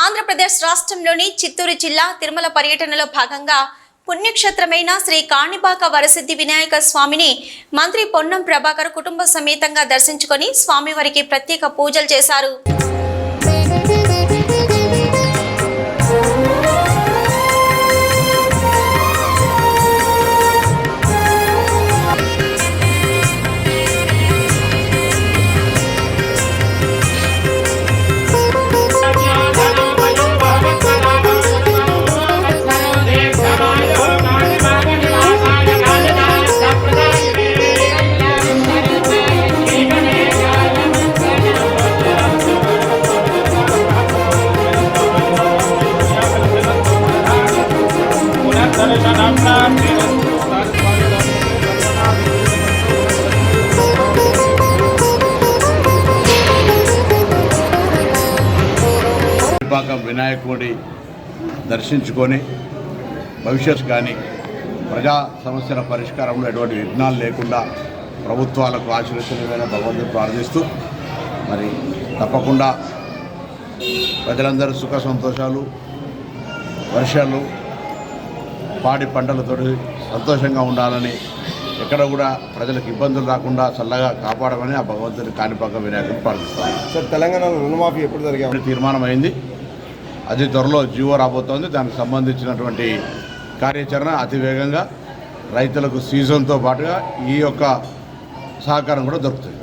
ఆంధ్రప్రదేశ్ రాష్ట్రంలోని చిత్తూరు జిల్లా తిరుమల పర్యటనలో భాగంగా పుణ్యక్షేత్రమైన శ్రీ కాణిపాక వరసిద్ధి వినాయక స్వామిని మంత్రి పొన్నం ప్రభాకర్ కుటుంబ సమేతంగా దర్శించుకొని స్వామివారికి ప్రత్యేక పూజలు చేశారు. వినాయకుడి దర్శించుకొని భవిష్యత్తు కానీ ప్రజా సమస్యల పరిష్కారంలో ఎటువంటి విఘ్నాలు లేకుండా ప్రభుత్వాలకు ఆశీర్వచనమైన భగవంతుని ప్రార్థిస్తూ మరి తప్పకుండా ప్రజలందరూ సుఖ సంతోషాలు వర్షాలు పాడి పంటలతో సంతోషంగా ఉండాలని ఎక్కడ కూడా ప్రజలకు ఇబ్బందులు రాకుండా చల్లగా కాపాడమని ఆ భగవంతుని కాణిపాక వినాయకుడిని ప్రార్థిస్తాను. సార్, తెలంగాణలో రుణమాఫీ ఎప్పుడు జరిగే తీర్మానం అయింది. అది త్వరలో జీవో రాబోతోంది. దానికి సంబంధించినటువంటి కార్యాచరణ అతి వేగంగా రైతులకు సీజన్తో పాటుగా ఈ యొక్క సహకారం కూడా దొరుకుతుంది.